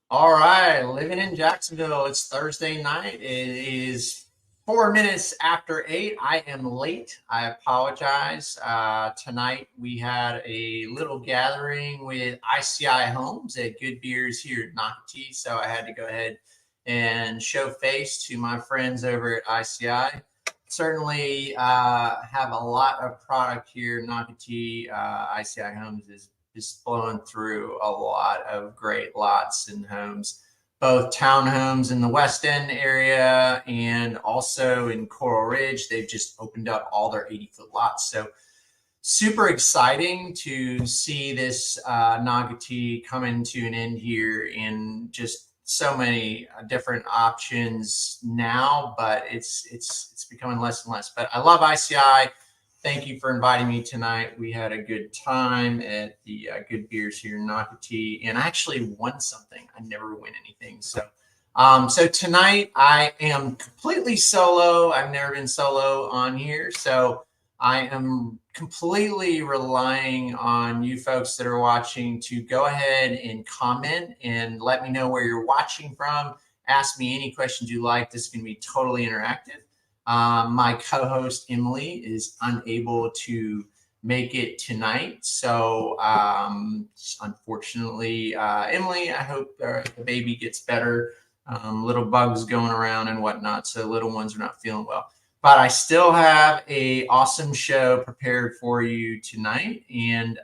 All right, living in Jacksonville. It's Thursday night. It is 4 minutes after 8. I am late. I apologize. Tonight we had a little gathering with ICI Homes at Good Beers here at Nocatee, so I had to go ahead and show face to my friends over at ICI. Certainly have a lot of product here. Nocatee ICI Homes is just blowing through a lot of great lots and homes, both townhomes in the West End area and also in Coral Ridge. They've just opened up all their 80-foot lots. So super exciting to see this Nocatee coming to an end here, in just so many different options now, but it's becoming less and less. But I love ICI. Thank you for inviting me tonight. We had a good time at the Good Beers here in Nocatee, and I actually won something. I never win anything. So tonight I am completely solo. I've never been solo on here. So I am completely relying on you folks that are watching to go ahead and comment and let me know where you're watching from. Ask me any questions you like. This is going to be totally interactive. My co-host Emily is unable to make it tonight, so unfortunately, Emily, I hope the baby gets better. Little bugs going around and whatnot, so little ones are not feeling well. But I still have a awesome show prepared for you tonight, and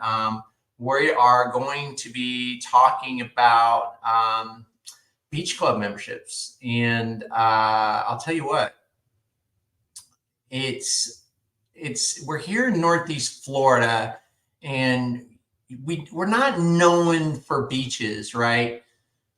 we are going to be talking about beach club memberships. And I'll tell you what. We're here in Northeast Florida, and we're not known for beaches, right?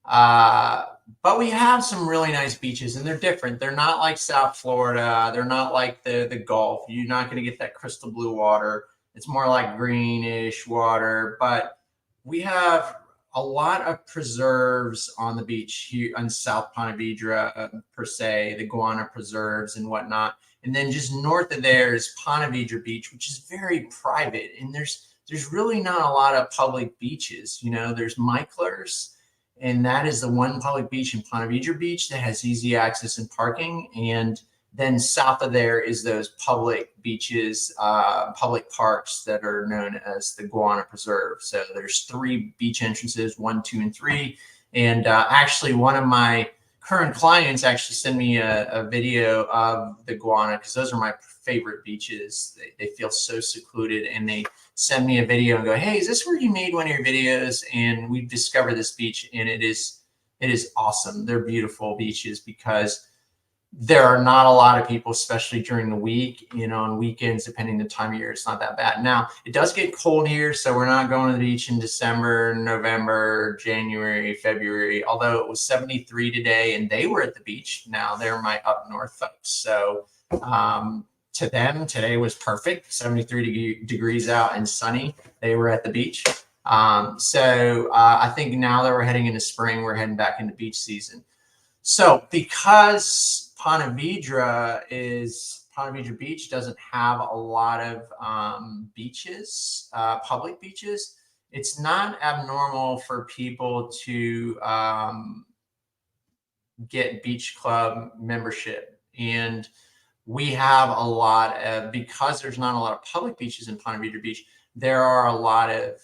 But we have some really nice beaches, and they're different. They're not like South Florida. They're not like the Gulf. You're not going to get that crystal blue water. It's more like greenish water. But we have a lot of preserves on the beach here on South Ponte Vedra, per se, the guana preserves and whatnot. And then just north of there is Ponte Vedra Beach, which is very private. And there's really not a lot of public beaches. You know, there's Michler's, and that is the one public beach in Ponte Vedra Beach that has easy access and parking. And then south of there is those public beaches, public parks that are known as the Guana Preserve. So there's 3 beach entrances, 1, 2, and 3. And actually, one of my current clients actually send me a video of the Guana, because those are my favorite beaches. They feel so secluded, and they send me a video and go, "Hey, is this where you made one of your videos?" And we've discovered this beach, and it is awesome. They're beautiful beaches because there are not a lot of people, especially during the week. You know, on weekends, depending the time of year, it's not that bad. Now, it does get cold here, so we're not going to the beach in December, November, January, February, although it was 73 today, and they were at the beach. Now, they're my up north folks. So to them, today was perfect, 73 degrees out and sunny. They were at the beach. I think now that we're heading into spring, we're heading back into beach season. So because Ponte Vedra Beach doesn't have a lot of beaches, public beaches, it's not abnormal for people to get beach club membership. And we have a lot of, because there's not a lot of public beaches in Ponte Vedra Beach, there are a lot of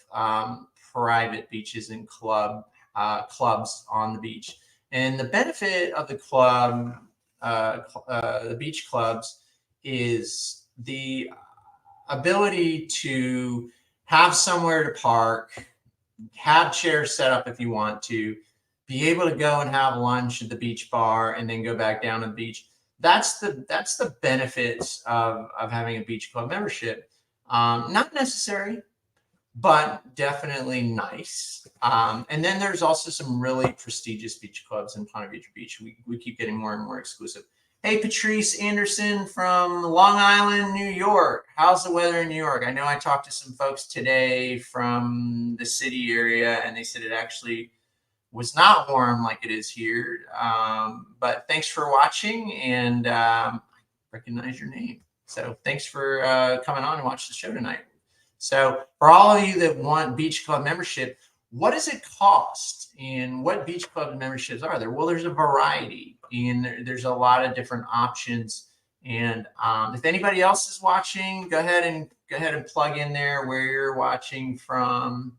private beaches and clubs on the beach. And the benefit of the club, the beach clubs, is the ability to have somewhere to park, have chairs set up if you want to, be able to go and have lunch at the beach bar, and then go back down to the beach. That's the benefits of having a beach club membership. Not necessary, but definitely nice. And then there's also some really prestigious beach clubs in Ponte Vedra Beach. We keep getting more and more exclusive. Hey, Patrice Anderson from Long Island, New York. How's the weather in New York? I know I talked to some folks today from the city area, and they said it actually was not warm like it is here. But thanks for watching, and I recognize your name. So thanks for coming on and watch the show tonight. So for all of you that want beach club membership, what does it cost and what beach club memberships are there? Well, there's a variety and there's a lot of different options. And if anybody else is watching, go ahead and plug in there where you're watching from.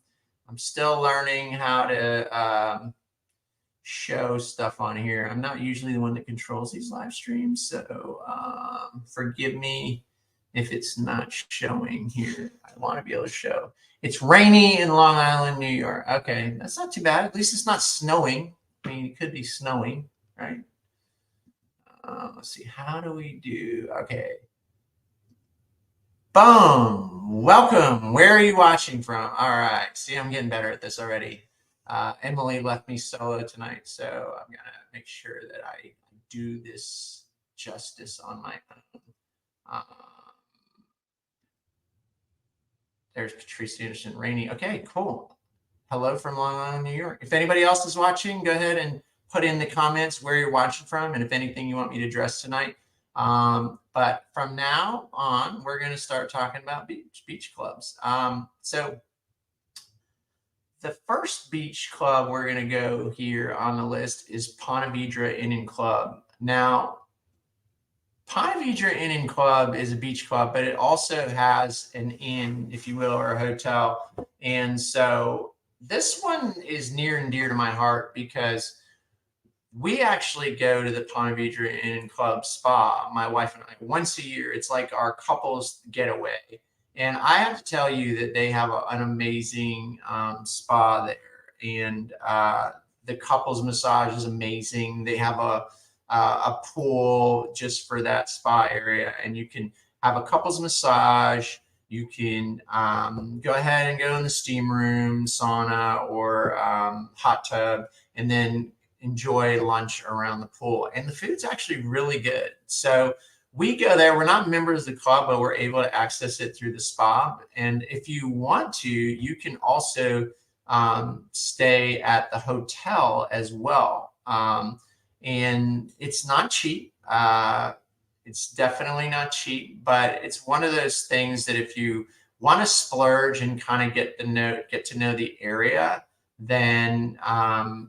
I'm still learning how to show stuff on here. I'm not usually the one that controls these live streams, so forgive me if it's not showing here. I want to be able to show. It's rainy in Long Island, New York. Okay, that's not too bad. At least it's not snowing. I mean, it could be snowing, right? Let's see. How do we do? Okay. Boom. Welcome. Where are you watching from? All right. See, I'm getting better at this already. Emily left me solo tonight, so I'm going to make sure that I do this justice on my own. There's Patrice Anderson, rainy. Okay, cool. Hello from Long Island, New York. If anybody else is watching, go ahead and put in the comments where you're watching from and if anything you want me to address tonight. But from now on, we're going to start talking about beach clubs. So the first beach club we're going to go here on the list is Ponte Vedra Inn and Club. Now, Ponte Vedra Inn and Club is a beach club, but it also has an inn, if you will, or a hotel. And so this one is near and dear to my heart because we actually go to the Ponte Vedra Inn and Club spa, my wife and I, once a year. It's like our couples getaway. And I have to tell you that they have an amazing spa there. And the couples massage is amazing. They have a pool just for that spa area. And you can have a couples massage. You can go ahead and go in the steam room, sauna, or hot tub, and then enjoy lunch around the pool. And the food's actually really good. So we go there. We're not members of the club, but we're able to access it through the spa. And if you want to, you can also stay at the hotel as well. And it's not cheap. It's definitely not cheap, but it's one of those things that if you want to splurge and kind of get to know the area, then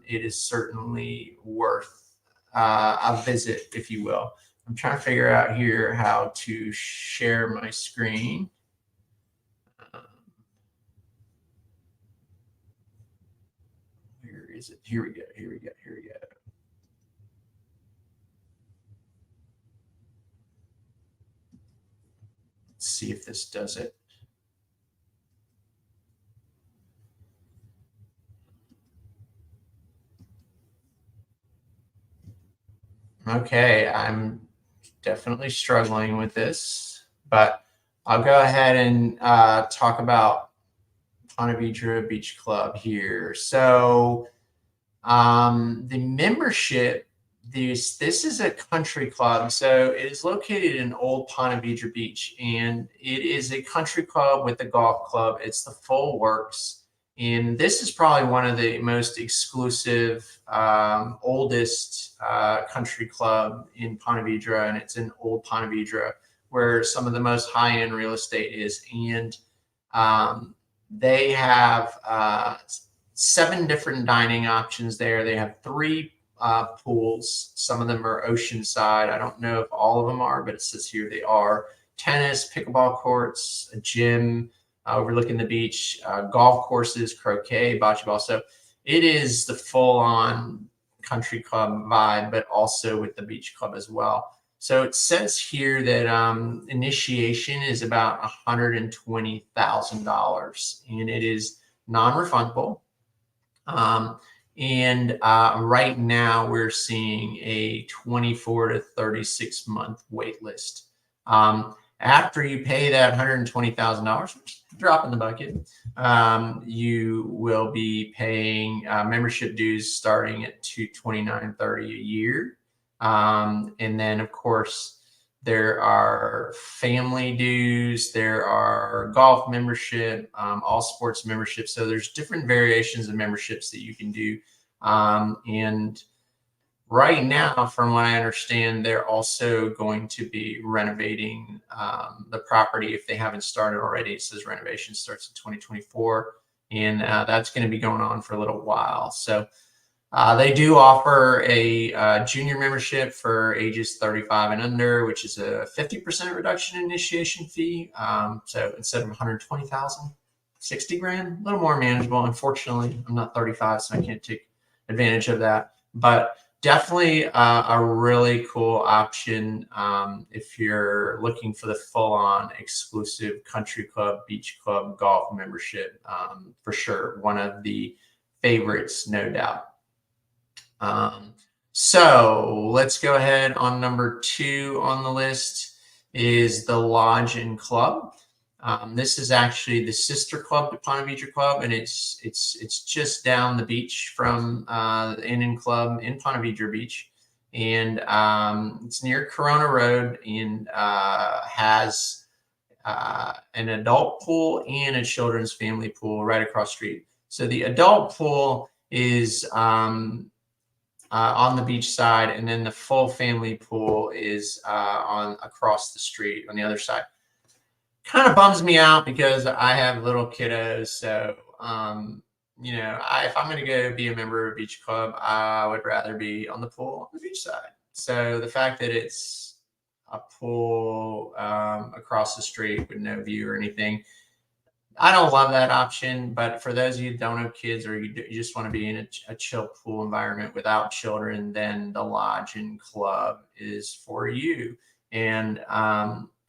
it is certainly worth a visit, if you will. I'm trying to figure out here how to share my screen. Where is it? Here we go. Here we go. Here we go. Let's see if this does it. Okay, I'm definitely struggling with this, but I'll go ahead and talk about Ponte Vedra Beach Club here. So the membership, this is a country club. So it is located in Old Ponte Vedra Beach, and it is a country club with a golf club. It's the full works. And this is probably one of the most exclusive, oldest country club in Ponte Vedra, and it's in Old Ponte Vedra, where some of the most high-end real estate is. And they have 7 different dining options there. They have 3 pools. Some of them are oceanside. I don't know if all of them are, but it says here they are. Tennis, pickleball courts, a gym overlooking the beach, golf courses, croquet, bocce ball. So it is the full-on country club vibe, but also with the beach club as well. So it says here that initiation is about $120,000, and it is non-refundable. And right now we're seeing a 24 to 36 month wait list. After you pay that $120,000, drop in the bucket, you will be paying membership dues starting at $229.30 a year. And then, of course, there are family dues, there are golf membership, all sports memberships. So there's different variations of memberships that you can do. And right now, from what I understand, they're also going to be renovating the property if they haven't started already. It says renovation starts in 2024. and that's going to be going on for a little while. So they do offer a junior membership for ages 35 and under, which is a 50% reduction in initiation fee. So instead of 120,000, 60 grand, a little more manageable. Unfortunately, I'm not 35, so I can't take advantage of that. But definitely a really cool option if you're looking for the full-on exclusive country club, beach club, golf membership. For sure, one of the favorites, no doubt. So let's go ahead on number 2 on the list is the Lodge and Club. This is actually the sister club to Ponte Vedra Club, and it's just down the beach from the Inn and Club in Ponte Vedra Beach, and it's near Corona Road, and has an adult pool and a children's family pool right across the street. So the adult pool is on the beach side, and then the full family pool is on across the street on the other side. Kind of bums me out because I have little kiddos, so you know, if I'm going to go be a member of a beach club, I would rather be on the pool on the beach side. So the fact that it's a pool across the street with no view or anything, I don't love that option. But for those of you who don't have kids, or you just want to be in a chill pool environment without children, then the Lodge and Club is for you. And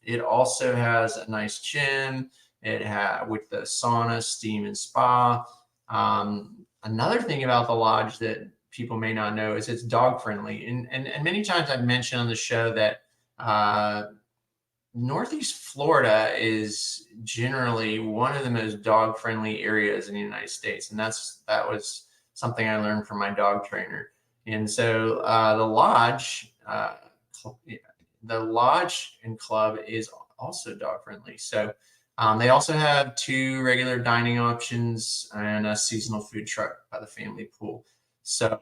it also has a nice gym. It has with the sauna, steam, and spa. Another thing about the Lodge that people may not know is it's dog friendly. And many times I've mentioned on the show that Northeast Florida is generally one of the most dog friendly areas in the United States. And that was something I learned from my dog trainer. And so the Lodge and Club is also dog friendly. So they also have 2 regular dining options and a seasonal food truck by the family pool. So,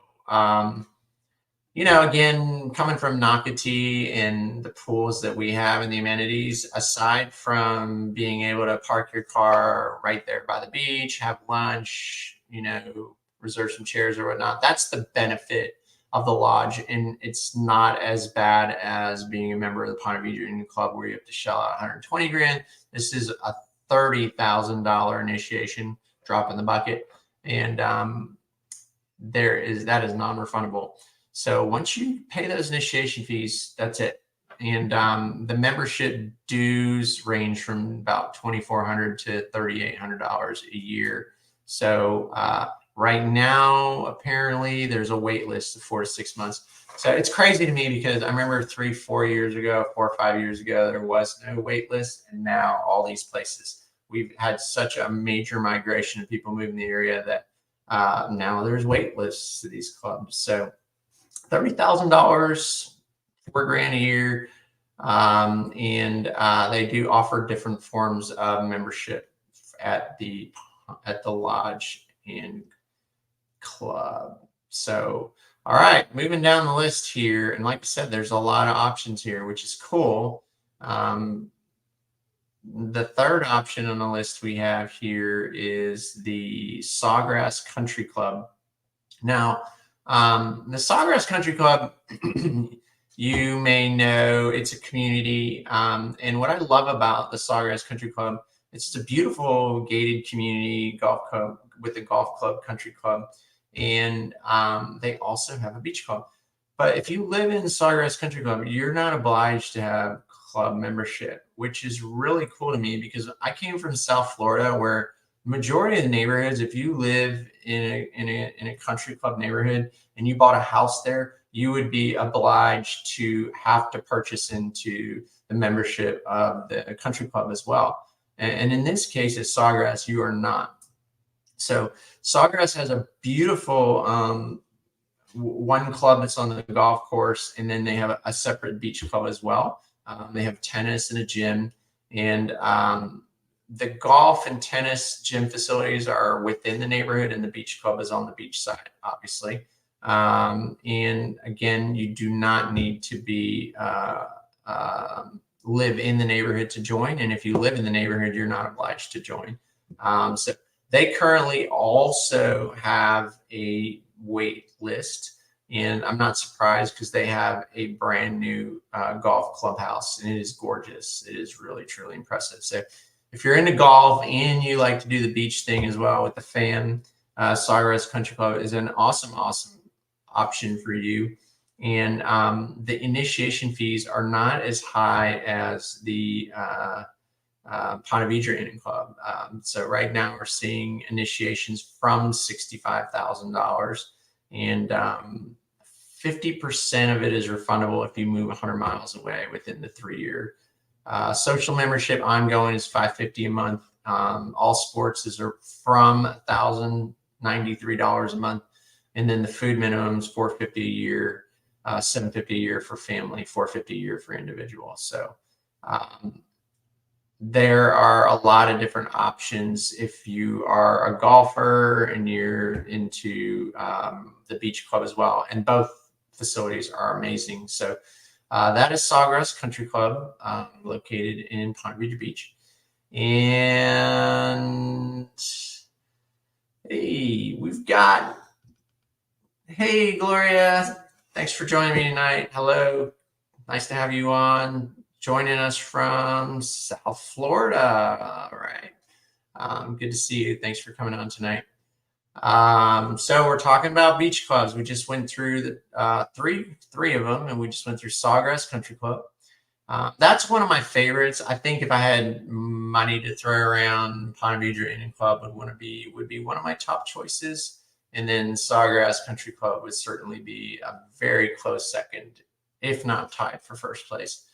you know, again, coming from Nocatee and the pools that we have and the amenities, aside from being able to park your car right there by the beach, have lunch, you know, reserve some chairs or whatnot, that's the benefit of the Lodge. And it's not as bad as being a member of the Ponte Vedra Club where you have to shell out 120 grand. This is a $30,000 initiation, drop in the bucket. And that is non-refundable. So once you pay those initiation fees, that's it. And the membership dues range from about $2,400 to $3,800 a year. So right now, apparently, there's a wait list of 4 to 6 months. So it's crazy to me because I remember 4 or 5 years ago, there was no wait list. And now all these places, we've had such a major migration of people moving the area that now there's wait lists to these clubs. So $30,000, $4,000 a year. And they do offer different forms of membership at the Lodge and Club. So, all right, moving down the list here. And like I said, there's a lot of options here, which is cool. The third option on the list we have here is the Sawgrass Country Club. Now, the Sawgrass Country Club, you may know it's a community. And what I love about the Sawgrass Country Club, it's a beautiful gated community golf club with a golf club, country club. And they also have a beach club. But if you live in Sawgrass Country Club, you're not obliged to have club membership, which is really cool to me because I came from South Florida where majority of the neighborhoods, if you live in a country club neighborhood and you bought a house there, you would be obliged to have to purchase into the membership of the country club as well. And in this case, at Sawgrass, you are not. So Sawgrass has a beautiful one club that's on the golf course, and then they have a separate beach club as well. They have tennis and a gym, and the golf and tennis gym facilities are within the neighborhood, and the beach club is on the beach side, obviously. And again, you do not need to be live in the neighborhood to join. And if you live in the neighborhood, you're not obliged to join. So They currently also have a wait list, and I'm not surprised because they have a brand new golf clubhouse, and it is gorgeous. It is really, truly impressive. So if you're into golf and you like to do the beach thing as well with the fam, Sawgrass Country Club is an awesome, awesome option for you. And the initiation fees are not as high as the Ponte Vedra Inn and Club. So right now we're seeing initiations from $65,000, and 50% of it is refundable if you move 100 miles away within the 3-year. Social membership ongoing is $550 a month. All sports is from $1,093 a month, and then the food minimum is $450 a year, $750 a year for family, $450 a year for individual. So there are a lot of different options if you are a golfer and you're into the beach club as well. And both facilities are amazing. So that is Sawgrass Country Club, located in Ponte Vedra Beach. And hey, hey, Gloria, thanks for joining me tonight. Hello, nice to have you on. Joining us from South Florida. All right. Good to see you. Thanks for coming on tonight. So we're talking about beach clubs. We just went through the three of them, and we just went through Sawgrass Country Club. That's one of my favorites. I think if I had money to throw around, Ponte Vedra Inn and Club would be one of my top choices. And then Sawgrass Country Club would certainly be a very close second, if not tied for first place.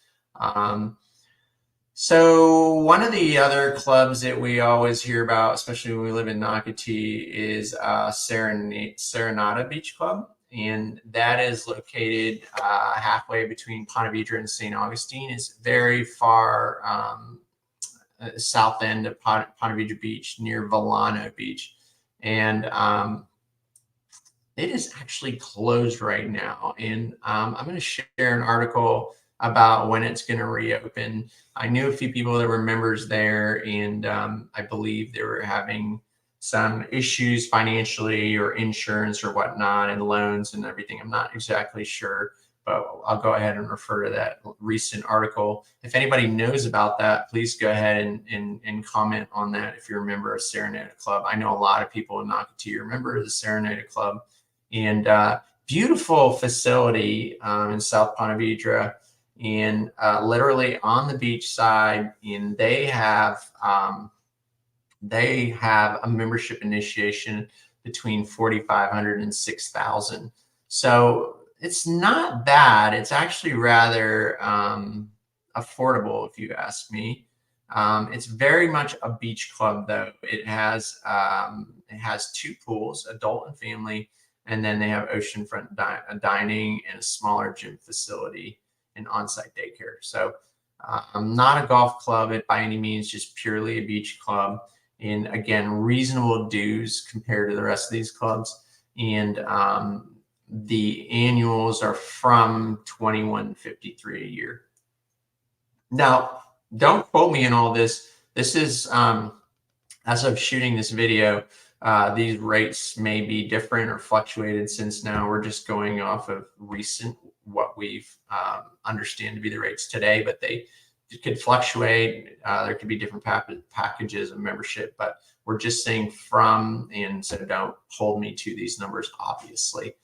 So one of the other clubs that we always hear about, especially when we live in Nocatee, is Serenata Beach Club. And that is located halfway between Ponte Vedra and St. Augustine. It's very far south end of Ponte Vedra Beach, near Volano Beach. And it is actually closed right now. And I'm going to share an article about when it's going to reopen. I knew a few people that were members there, and I believe they were having some issues financially or insurance or whatnot, and loans and everything. I'm not exactly sure, but I'll go ahead and refer to that recent article. If anybody knows about that, please go ahead and comment on that if you're a member of Serenata Club. I know a lot of people in Nocatee are members of the Serenata Club, and beautiful facility in South Ponte Vedra, and literally on the beach side. And they have a membership initiation between $4,500 and $6,000. So it's not bad. It's actually rather affordable, if you ask me. It's very much a beach club, though. It has 2 pools, adult and family, and then they have oceanfront dining and a smaller gym facility and on-site daycare. So I'm not a golf club by any means, just purely a beach club. And again, reasonable dues compared to the rest of these clubs. And the annuals are from $2,153 a year. Now, don't quote me in all this. This is, as of shooting this video, these rates may be different or fluctuated, since now we're just going off of recent, what we've understand to be the rates today, but they could fluctuate. There could be different packages of membership, but we're just saying from, and so don't hold me to these numbers, obviously.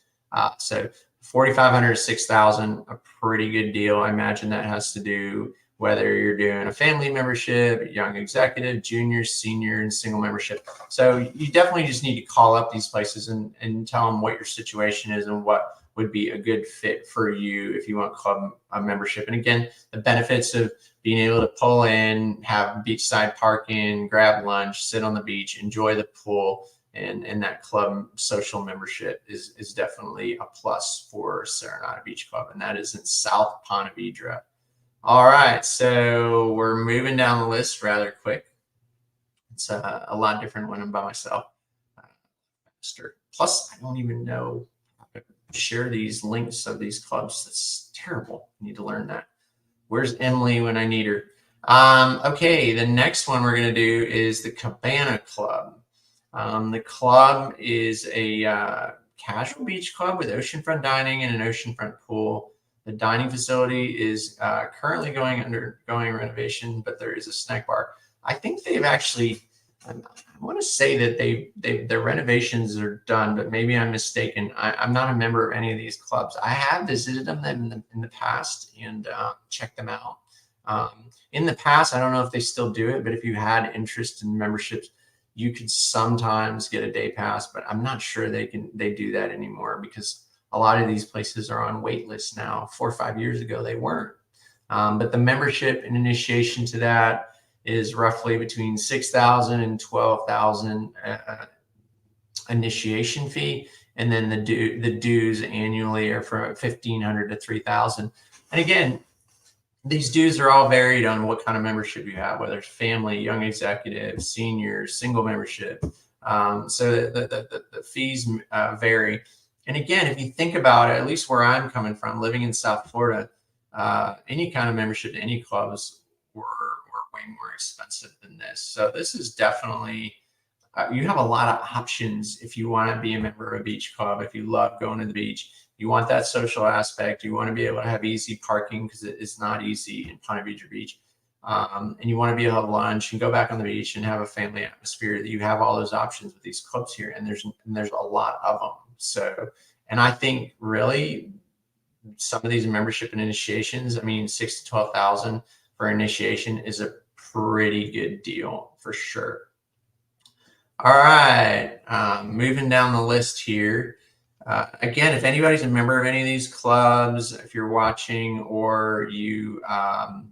So 4,500 to 6,000, a pretty good deal. I imagine that has to do whether you're doing a family membership, young executive, junior, senior, and single membership. So you definitely just need to call up these places and tell them what your situation is and what would be a good fit for you if you want club membership. And again, the benefits of being able to pull in, have beachside parking, grab lunch, sit on the beach, enjoy the pool, and that club social membership is definitely a plus for Serenata Beach Club, and that is in South Ponte Vedra. All right, so we're moving down the list rather quick. It's a lot different when I'm by myself. Plus, I don't even know how to share these links of these clubs. That's terrible. I need to learn that. Where's Emily when I need her? Okay, the next one we're going to do is the Cabana Club. The club is a casual beach club with oceanfront dining and an oceanfront pool. The dining facility is currently undergoing renovation, but there is a snack bar. I think they've actually, I want to say that their renovations are done, but maybe I'm mistaken. I'm not a member of any of these clubs. I have visited them in the past and checked them out. In the past, I don't know if they still do it, but if you had interest in memberships, you could sometimes get a day pass, but I'm not sure they do that anymore because a lot of these places are on wait lists now. 4 or 5 years ago, they weren't. But the membership and initiation to that is roughly between $6,000 and $12,000 initiation fee, and then the dues annually are from $1,500 to $3,000. And again, these dues are all varied on what kind of membership you have, whether it's family, young executive, seniors, single membership. So the fees vary. And again, if you think about it, at least where I'm coming from, living in South Florida, any kind of membership to any clubs were way more expensive than this. So this is definitely, you have a lot of options if you want to be a member of a beach club, if you love going to the beach. You want that social aspect. You want to be able to have easy parking because it's not easy in Ponte Vedra Beach. And you want to be able to have lunch and go back on the beach and have a family atmosphere. That you have all those options with these clubs here, and there's a lot of them. So, and I think really some of these membership and initiations, I mean, 6 to 12,000 for initiation is a pretty good deal for sure. All right, moving down the list here. Again, if anybody's a member of any of these clubs, if you're watching or you have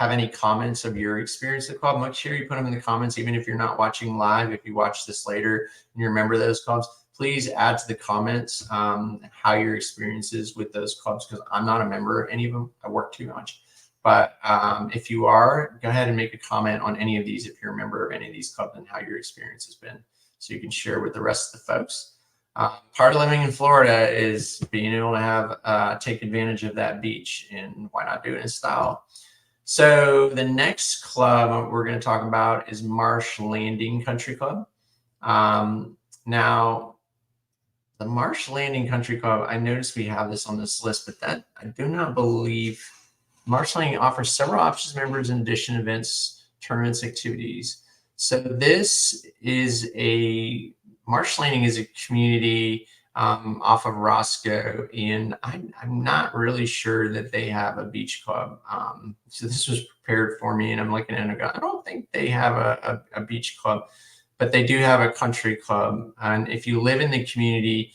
any comments of your experience at the club, make sure you put them in the comments, even if you're not watching live. If you watch this later and you're a member of those clubs, please add to the comments how your experience is with those clubs, because I'm not a member of any of them. I work too much. But if you are, go ahead and make a comment on any of these if you're a member of any of these clubs and how your experience has been, so you can share with the rest of the folks. Part of living in Florida is being able to have take advantage of that beach, and why not do it in style? So the next club we're going to talk about is Marsh Landing Country Club. Now, the Marsh Landing Country Club, I noticed we have this on this list, but that I do not believe. Marsh Landing offers several options, members, in addition events, tournaments, activities. So this is Marsh Landing is a community off of Roscoe, and I'm not really sure that they have a beach club. So this was prepared for me, and I'm looking at it and I don't think they have a beach club, but they do have a country club. And if you live in the community,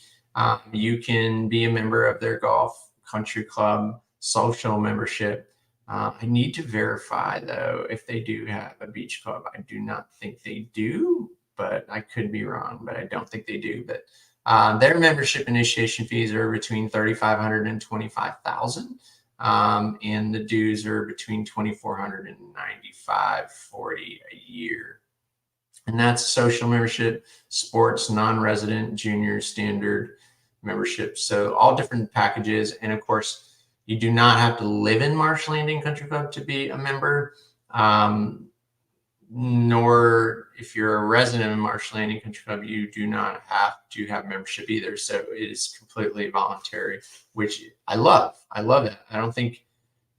you can be a member of their golf country club social membership. I need to verify, though, if they do have a beach club. I do not think they do, but I could be wrong, but I don't think they do. But their membership initiation fees are between $3,500 and $25,000, and the dues are between $2,400 and $9,540 a year. And that's social membership, sports, non-resident, junior, standard membership. So all different packages. And of course, you do not have to live in Marsh Landing Country Club to be a member, nor if you're a resident of Marsh Landing Country Club, you do not have to have membership either. So it is completely voluntary, which I love. I love it. I think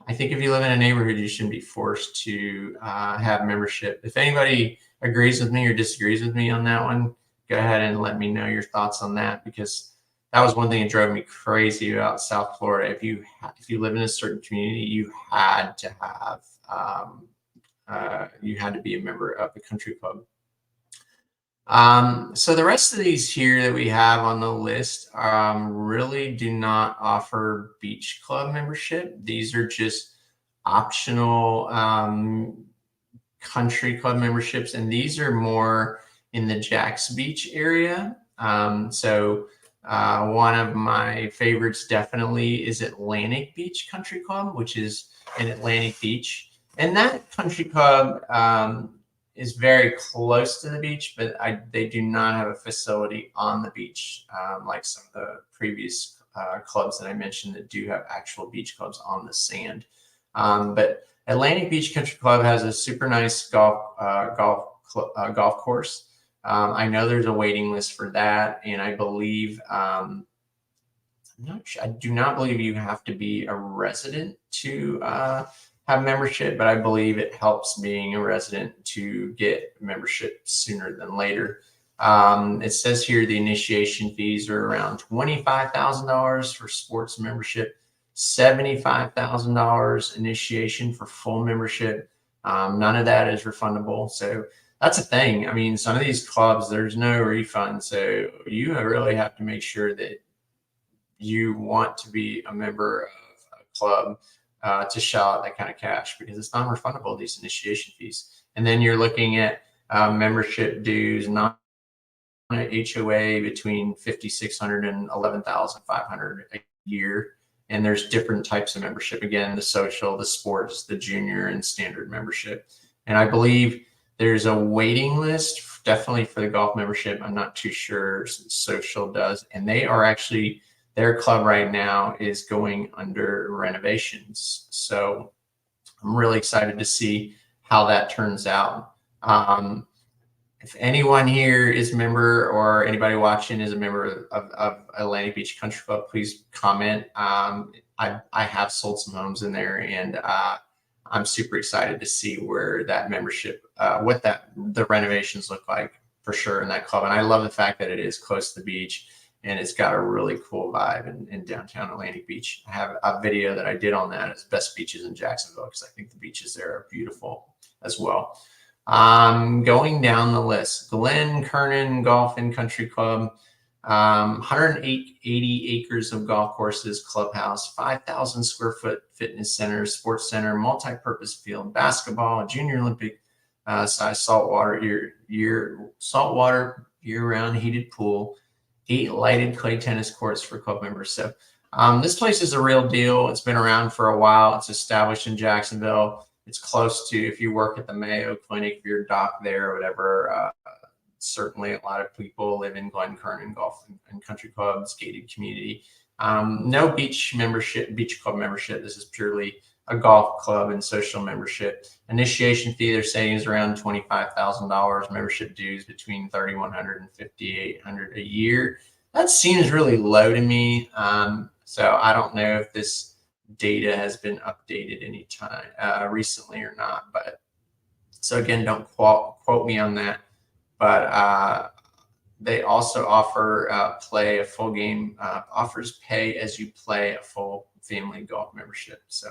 if you live in a neighborhood, you shouldn't be forced to have membership. If anybody agrees with me or disagrees with me on that one, go ahead and let me know your thoughts on that, because that was one thing that drove me crazy about South Florida. If you live in a certain community, you had to be a member of the country club. So the rest of these here that we have on the list really do not offer beach club membership. These are just optional country club memberships, and these are more in the Jacks Beach area. One of my favorites definitely is Atlantic Beach Country Club, which is in Atlantic Beach. And that country club is very close to the beach, but they do not have a facility on the beach like some of the previous clubs that I mentioned that do have actual beach clubs on the sand. But Atlantic Beach Country Club has a super nice golf course. I know there's a waiting list for that, and I believe I'm not sure, I do not believe you have to be a resident to have membership, but I believe it helps being a resident to get membership sooner than later. It says here the initiation fees are around $25,000 for sports membership, $75,000 initiation for full membership. None of that is refundable. So that's a thing. I mean, some of these clubs, there's no refund. So you really have to make sure that you want to be a member of a club to shell out that kind of cash, because it's non-refundable, these initiation fees. And then you're looking at membership dues, not HOA, between $5,600 and $11,500 a year. And there's different types of membership. Again, the social, the sports, the junior, and standard membership. And I believe there's a waiting list definitely for the golf membership. I'm not too sure social does. And they are actually, their club right now is going under renovations. So I'm really excited to see how that turns out. If anyone here is a member, or anybody watching is a member of Atlantic Beach Country Club, please comment. I have sold some homes in there, and I'm super excited to see where that membership, what the renovations look like for sure in that club. And I love the fact that it is close to the beach, and it's got a really cool vibe in downtown Atlantic Beach. I have a video that I did on that. It's best beaches in Jacksonville, because I think the beaches there are beautiful as well. Going down the list, Glen Kernan Golf and Country Club, 180 acres of golf courses, clubhouse, 5,000 square foot fitness center, sports center, multi-purpose field, basketball, junior Olympic size saltwater year-round heated pool, 8 lighted clay tennis courts for club members. So this place is a real deal. It's been around for a while. It's established in Jacksonville. It's close to, if you work at the Mayo Clinic, if you're a doc there or whatever, certainly a lot of people live in Glen Kernan Golf and Country Club's gated community. No beach club membership. This is purely a golf club and social membership. Initiation fee, they're saying, is around $25,000. Membership dues between $3,100 and $5,800 a year. That seems really low to me. So I don't know if this data has been updated any time recently or not. But so again, don't quote me on that. But they also offer play a full game, offers pay as you play a full family golf membership. So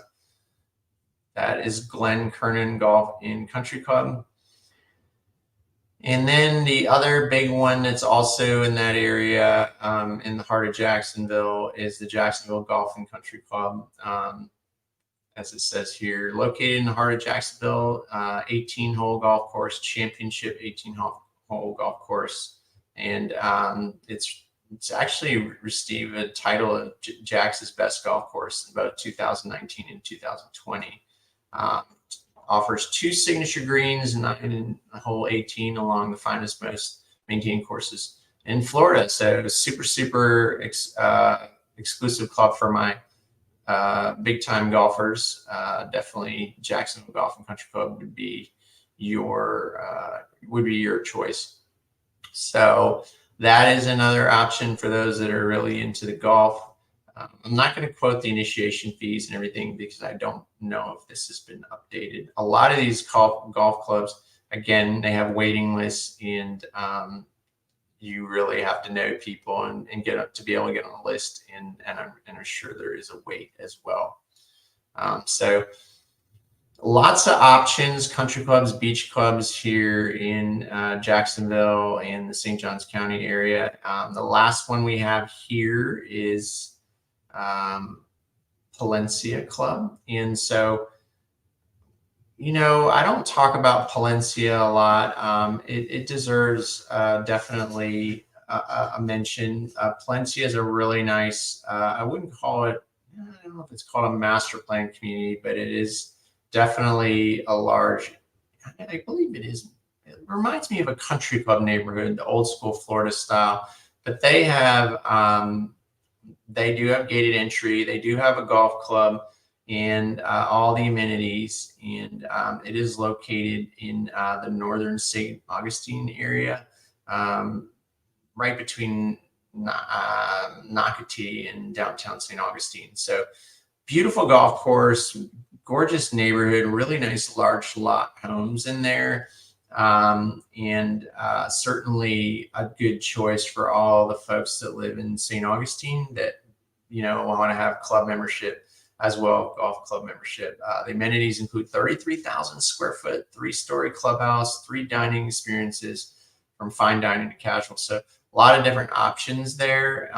that is Glen Kernan Golf and Country Club. And then the other big one that's also in that area, in the heart of Jacksonville, is the Jacksonville Golf and Country Club. As it says here, located in the heart of Jacksonville, 18-hole golf course, championship 18-hole golf course. And it's actually received a title of Jack's best golf course in both 2019 and 2020. Offers 2 signature greens in hole 18 along the finest, most maintained courses in Florida. So super exclusive club for my big time golfers. Definitely Jacksonville Golf and Country Club would be your choice. So that is another option for those that are really into the golf. I'm not going to quote the initiation fees and everything, because I don't know if this has been updated. A lot of these golf clubs, again, they have waiting lists, and you really have to know people and get up to be able to get on the list. And I'm sure there is a wait as well. So lots of options, country clubs, beach clubs here in Jacksonville and the St. Johns County area. The last one we have here is Palencia Club. And so, I don't talk about Palencia a lot. It deserves definitely a mention. Palencia is a really nice, I wouldn't call it, I don't know if it's called a master plan community, but it is definitely a large, I believe it is. It reminds me of a country club neighborhood, the old school Florida style, but they do have gated entry. They do have a golf club and all the amenities. And it is located in the northern St. Augustine area. right between Nocatee and downtown St. Augustine. So beautiful golf course, gorgeous neighborhood, really nice large lot homes in there. And certainly a good choice for all the folks that live in St. Augustine that, want to have club membership as well, golf club membership. The amenities include 33,000 square foot, 3-story clubhouse, 3 dining experiences from fine dining to casual. So a lot of different options there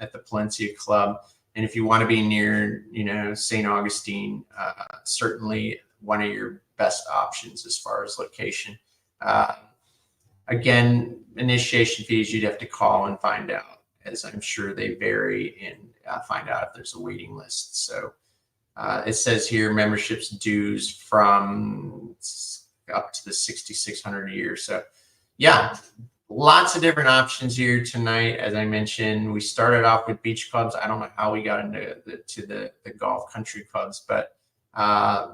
at the Palencia Club. And if you want to be near, St. Augustine, certainly one of your best options as far as location. Again, initiation fees, you'd have to call and find out, as I'm sure they vary, and find out if there's a waiting list. So it says here memberships dues from up to the $6,600 a year. So yeah, lots of different options here tonight. As I mentioned, we started off with beach clubs. I don't know how we got into the golf country clubs, but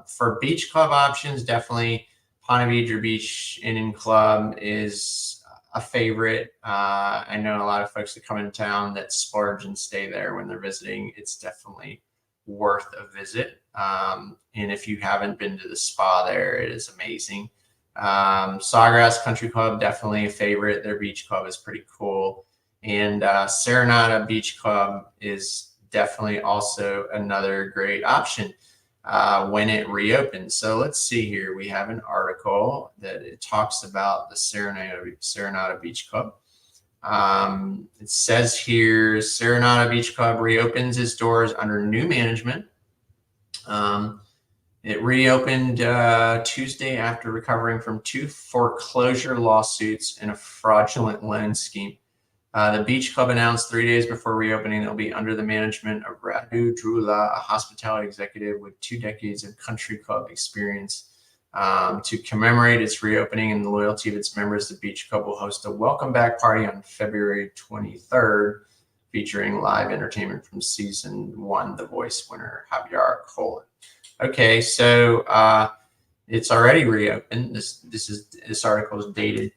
for beach club options, definitely Ponte Vedra Beach Inn and Club is a favorite. I know a lot of folks that come into town that splurge and stay there when they're visiting. It's definitely worth a visit. And if you haven't been to the spa there, it is amazing. Sawgrass Country Club, definitely a favorite. Their beach club is pretty cool. And Serenata Beach Club is definitely also another great option when it reopens. So let's see here. We have an article that it talks about the Serenata Beach Club. It says here, Serenata Beach Club reopens its doors under new management. It reopened Tuesday after recovering from 2 foreclosure lawsuits and a fraudulent loan scheme. The Beach Club announced 3 days before reopening it will be under the management of Radu Drula, a hospitality executive with 2 decades of country club experience. To commemorate its reopening and the loyalty of its members, the Beach Club will host a welcome back party on February 23rd, featuring live entertainment from season 1 The Voice winner Javier Colin. Okay, so it's already reopened. This article is dated.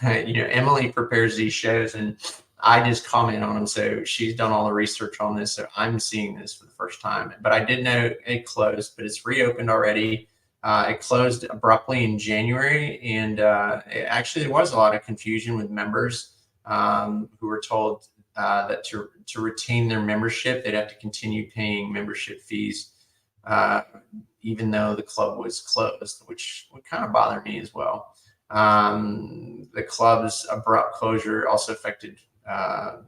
Emily prepares these shows, and I just comment on them. So she's done all the research on this. So I'm seeing this for the first time. But I did know it closed, but it's reopened already. It closed abruptly in January, and there was a lot of confusion with members who were told that to retain their membership, they'd have to continue paying membership fees. Even though the club was closed, which would kind of bother me as well. The club's abrupt closure also affected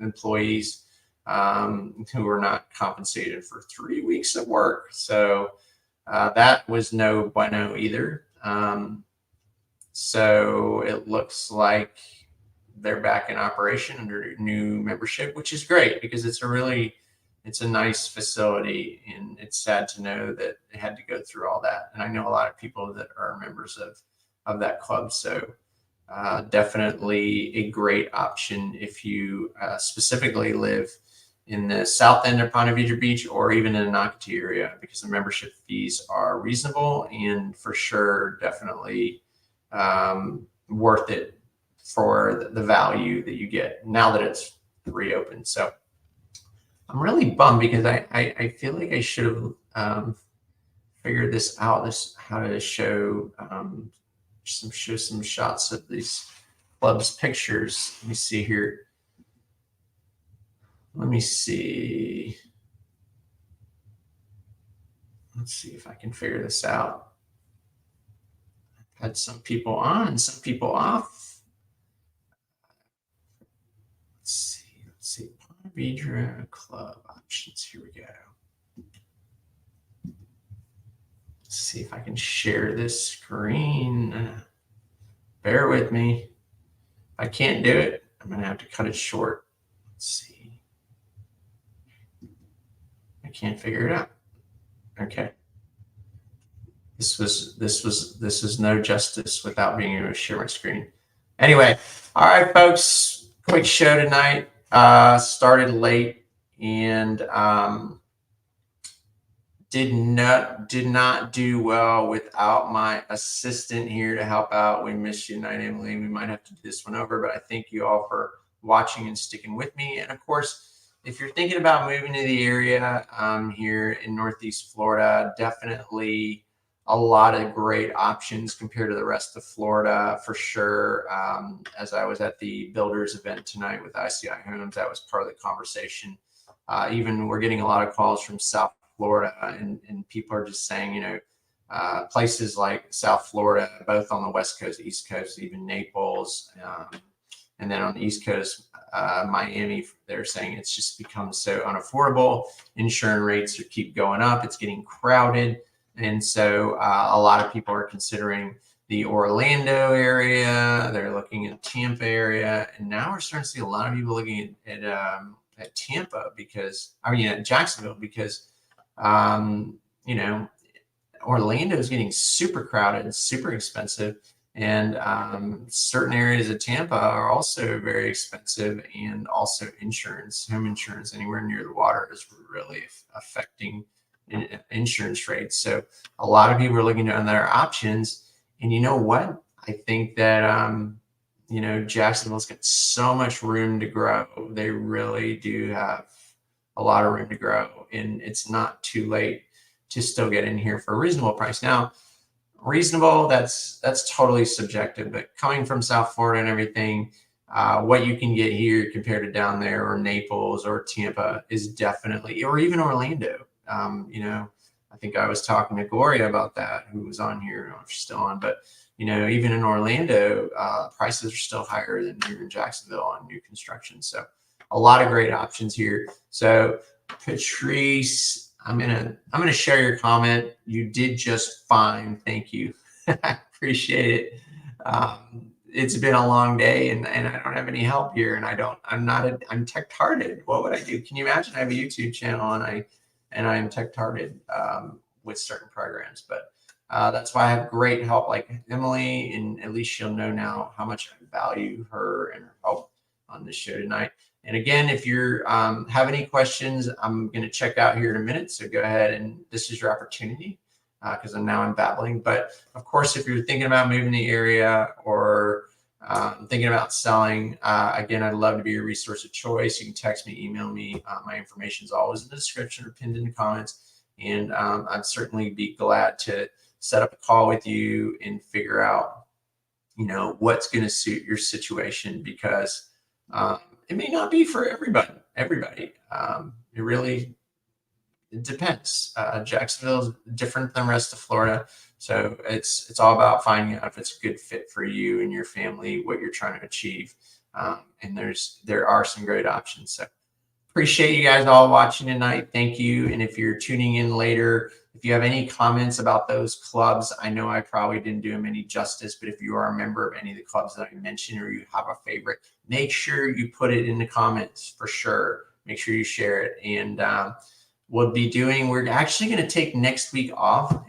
employees who were not compensated for 3 weeks of work. So that was no bueno either. So it looks like they're back in operation under new membership, which is great because it's a nice facility, and it's sad to know that they had to go through all that. And I know a lot of people that are members of that club. So definitely a great option if you specifically live in the south end of Ponte Vedra Beach or even in the Nocatee area, because the membership fees are reasonable and for sure definitely worth it for the value that you get now that it's reopened. So I'm really bummed because I feel like I should have figured this out, how to show some shots of these clubs pictures. Let me see here. Let's see if I can figure this out. I've had some people on and some people off. Let's see. Ponte Vedra Club options. Here we go. Let's see if I can share this screen. Bear with me. If I can't do it, I'm going to have to cut it short. Let's see. I can't figure it out. Okay. This is no justice without being able to share my screen. Anyway, all right, folks. Quick show tonight. Started late and did not do well without my assistant here to help out. We miss you tonight, Emily. We might have to do this one over, but I thank you all for watching and sticking with me. And of course, if you're thinking about moving to the area here in Northeast Florida, definitely a lot of great options compared to the rest of Florida for sure. As I was at the builders event tonight with ICI Homes, that was part of the conversation. Even we're getting a lot of calls from South Florida, and people are just saying, you know, places like South Florida, both on the West Coast, East Coast, even Naples, and then on the East Coast, Miami, they're saying it's just become so unaffordable. Insurance rates keep going up. It's getting crowded. And so a lot of people are considering the Orlando area. They're looking at Tampa area. And now we're starting to see a lot of people looking at Tampa because, I mean, at Jacksonville because, you know, Orlando is getting super crowded and super expensive. And certain areas of Tampa are also very expensive, and also home insurance anywhere near the water is really affecting insurance rates. So a lot of people are looking at other options. And you know what? I think that, you know, Jacksonville's got so much room to grow. They really do have a lot of room to grow, and it's not too late to still get in here for a reasonable price. Now, reasonable, that's totally subjective, but coming from South Florida and everything, what you can get here compared to down there or Naples or Tampa is definitely, or even Orlando. You know, I think I was talking to Gloria about that, who was on here. I don't know if she's still on, but you know, even in Orlando, prices are still higher than here in Jacksonville on new construction. So a lot of great options here. So Patrice, I'm gonna share your comment. You did just fine. Thank you. I appreciate it. It's been a long day, and I don't have any help here, and I'm tech-tarded. What would I do? Can you imagine? I have a YouTube channel, and I'm tech-tarded with certain programs, but that's why I have great help like Emily, and at least she'll know now how much I value her and her help on this show tonight. And again, if you have any questions, I'm going to check out here in a minute. So go ahead, and this is your opportunity because I'm babbling. But of course, if you're thinking about moving the area or thinking about selling, again, I'd love to be your resource of choice. You can text me, email me. My information is always in the description or pinned in the comments. And I'd certainly be glad to set up a call with you and figure out, you know, what's going to suit your situation, because it may not be for everybody. It really depends. Jacksonville is different than the rest of Florida. So it's all about finding out if it's a good fit for you and your family, what you're trying to achieve. And there are some great options. So appreciate you guys all watching tonight. Thank you. And if you're tuning in later, if you have any comments about those clubs, I know I probably didn't do them any justice, but if you are a member of any of the clubs that I mentioned, or you have a favorite, make sure you put it in the comments for sure. Make sure you share it. And we're actually going to take next week off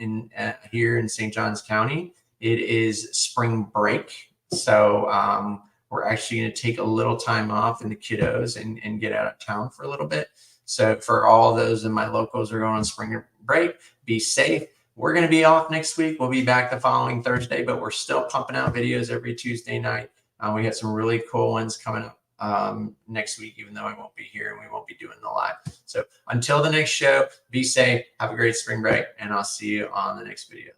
here in St. Johns County. It is spring break. So we're actually going to take a little time off in the kiddos and get out of town for a little bit. So for all those in my locals who are going on spring break, be safe. We're going to be off next week. We'll be back the following Thursday, but we're still pumping out videos every Tuesday night. We got some really cool ones coming up next week, even though I won't be here and we won't be doing the live. So until the next show, be safe, have a great spring break, and I'll see you on the next video.